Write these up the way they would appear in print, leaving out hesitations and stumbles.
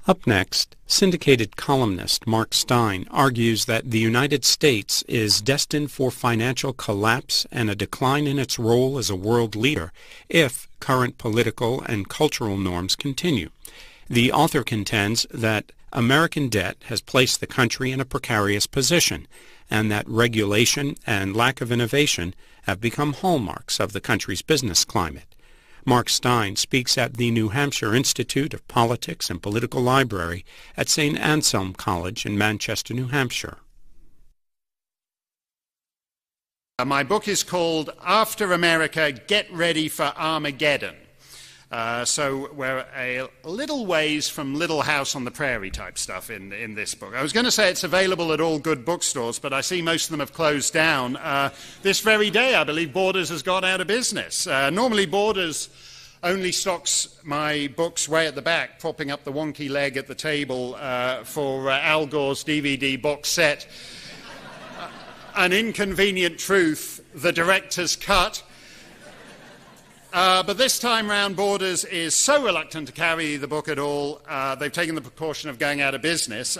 Up next, syndicated columnist Mark Steyn argues that the United States is destined for financial collapse and a decline in its role as a world leader if current political and cultural norms continue. The author contends that American debt has placed the country in a precarious position, and that regulation and lack of innovation have become hallmarks of the country's business climate. Mark Steyn speaks at the New Hampshire Institute of Politics and Political Library at St. Anselm College in Manchester, New Hampshire. My book is called After America, Get Ready for Armageddon. So we're a little ways from Little House on the Prairie type stuff in this book. I was going to say it's available at all good bookstores, but I see most of them have closed down. This very day, I believe Borders has gone out of business. Normally Borders only stocks my books way at the back, propping up the wonky leg at the table for Al Gore's DVD box set. An Inconvenient Truth, The Director's Cut. But this time round, Borders is so reluctant to carry the book at all, they've taken the precaution of going out of business.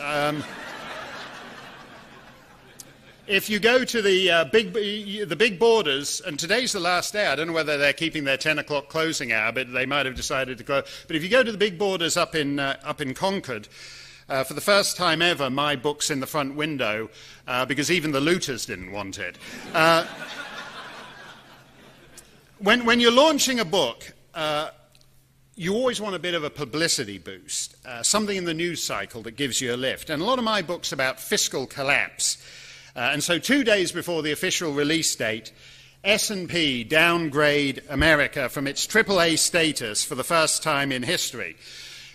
If you go to the big Borders, and today's the last day, I don't know whether they're keeping their 10 o'clock closing hour, but they might have decided to close. But if you go to the big Borders up in Concord, for the first time ever, my book's in the front window, because even the looters didn't want it. When you're launching a book, you always want a bit of a publicity boost, something in the news cycle that gives you a lift. And a lot of my book's about fiscal collapse. And so 2 days before the official release date, S&P downgrade America from its AAA status for the first time in history.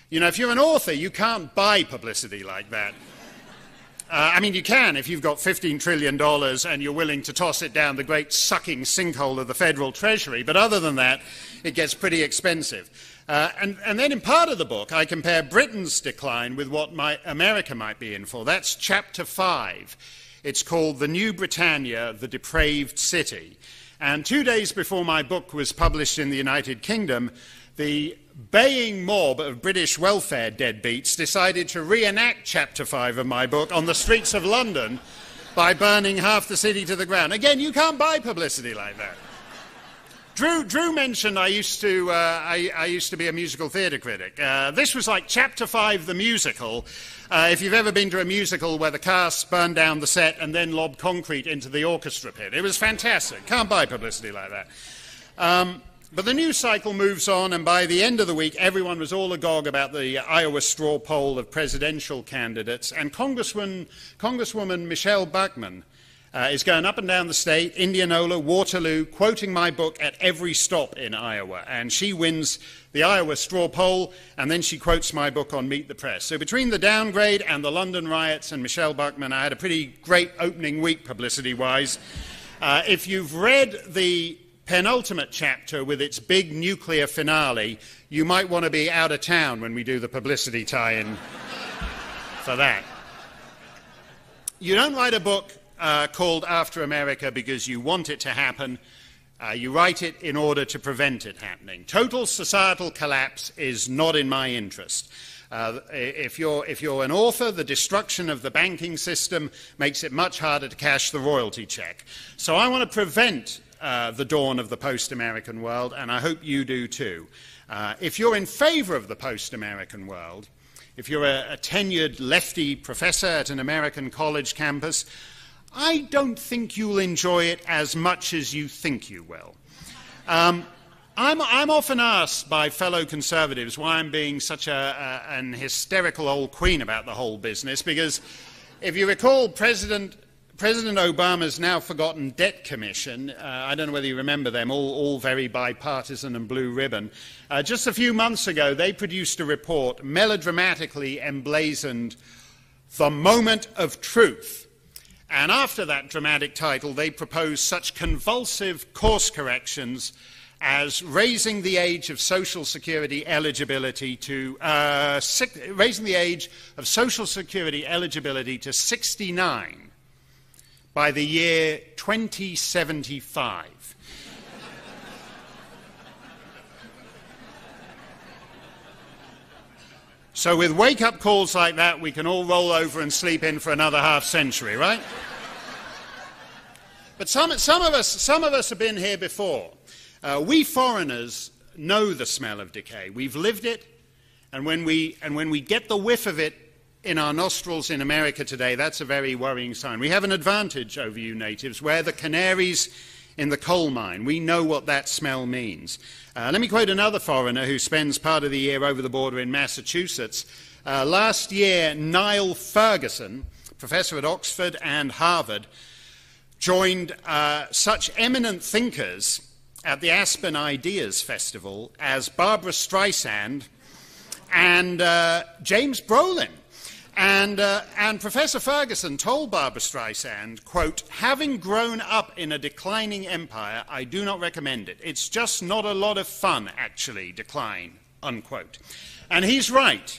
You know, if you're an author, you can't buy publicity like that. I mean, you can if you've got $15 trillion and you're willing to toss it down the great sucking sinkhole of the federal treasury. But other than that, it gets pretty expensive. And then in part of the book, I compare Britain's decline with what America might be in for. That's chapter 5. It's called The New Britannia, the Depraved City. And 2 days before my book was published in the United Kingdom, the baying mob of British welfare deadbeats decided to reenact Chapter 5 of my book on the streets of London by burning half the city to the ground. Again, you can't buy publicity like that. Drew mentioned I used to be a musical theatre critic. This was like Chapter 5, the musical. If you've ever been to a musical where the cast burned down the set and then lobbed concrete into the orchestra pit. It was fantastic. Can't buy publicity like that. But the news cycle moves on, and by the end of the week, everyone was all agog about the Iowa straw poll of presidential candidates, and Congresswoman Michelle Bachmann is going up and down the state, Indianola, Waterloo, quoting my book at every stop in Iowa, and she wins the Iowa straw poll, and then she quotes my book on Meet the Press. So between the downgrade and the London riots and Michelle Bachmann, I had a pretty great opening week publicity-wise. If you've read the penultimate chapter with its big nuclear finale, you might want to be out of town when we do the publicity tie-in for that. You don't write a book called After America because you want it to happen. You write it in order to prevent it happening. Total societal collapse is not in my interest. If you're an author, the destruction of the banking system makes it much harder to cash the royalty check. So I want to prevent the dawn of the post-American world, and I hope you do too. If you're in favor of the post-American world, if you're a tenured lefty professor at an American college campus, I don't think you'll enjoy it as much as you think you will. I'm often asked by fellow conservatives why I'm being such an hysterical old queen about the whole business, because if you recall President Obama's now forgotten debt commission, I don't know whether you remember them, all very bipartisan and blue ribbon. Just a few months ago, they produced a report melodramatically emblazoned The Moment of Truth. And after that dramatic title, they proposed such convulsive course corrections as raising the age of Social Security eligibility to raising the age of Social Security eligibility to 69 by the year 2075. So with wake-up calls like that, we can all roll over and sleep in for another half century, right? But some of us have been here before. We foreigners know the smell of decay. We've lived it, and when we get the whiff of it in our nostrils in America today, that's a very worrying sign. We have an advantage over you natives. We're the canaries in the coal mine. We know what that smell means. Let me quote another foreigner who spends part of the year over the border in Massachusetts. Last year, Niall Ferguson, professor at Oxford and Harvard, joined such eminent thinkers at the Aspen Ideas Festival as Barbara Streisand and James Brolin. And Professor Ferguson told Barbara Streisand, quote, "Having grown up in a declining empire, I do not recommend it. It's just not a lot of fun, actually, decline," unquote. And he's right.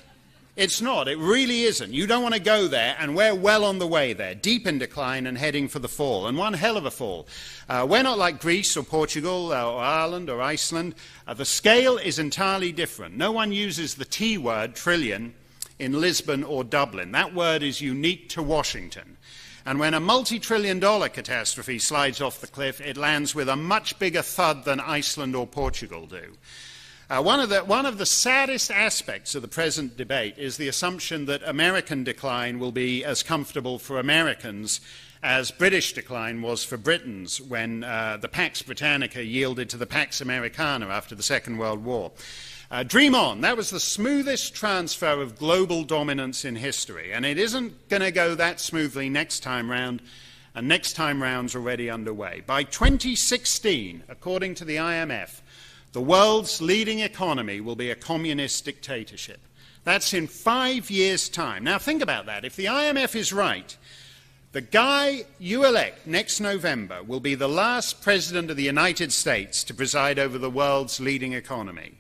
It's not. It really isn't. You don't want to go there, and we're well on the way there, deep in decline and heading for the fall, and one hell of a fall. We're not like Greece or Portugal or Ireland or Iceland. The scale is entirely different. No one uses the T word, trillion, in Lisbon or Dublin. That word is unique to Washington. And when a multi-trillion-dollar catastrophe slides off the cliff, it lands with a much bigger thud than Iceland or Portugal do. One of the saddest aspects of the present debate is the assumption that American decline will be as comfortable for Americans as British decline was for Britons when the Pax Britannica yielded to the Pax Americana after the Second World War. Dream on. That was the smoothest transfer of global dominance in history, and it isn't going to go that smoothly next time round, and next time round's already underway. By 2016, according to the IMF, the world's leading economy will be a communist dictatorship. That's in 5 years' time. Now think about that. If the IMF is right, the guy you elect next November will be the last president of the United States to preside over the world's leading economy.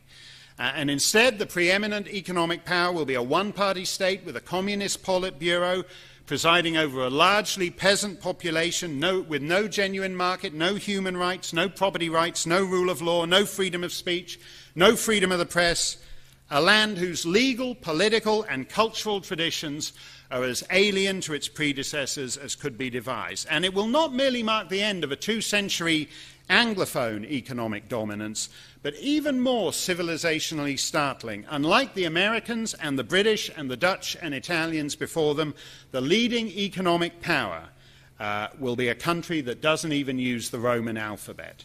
And instead, the preeminent economic power will be a one-party state with a communist Politburo presiding over a largely peasant population with no genuine market, no human rights, no property rights, no rule of law, no freedom of speech, no freedom of the press, a land whose legal, political, and cultural traditions are as alien to its predecessors as could be devised. And it will not merely mark the end of a 2-century Anglophone economic dominance, but even more civilizationally startling. Unlike the Americans and the British and the Dutch and Italians before them, the leading economic power will be a country that doesn't even use the Roman alphabet.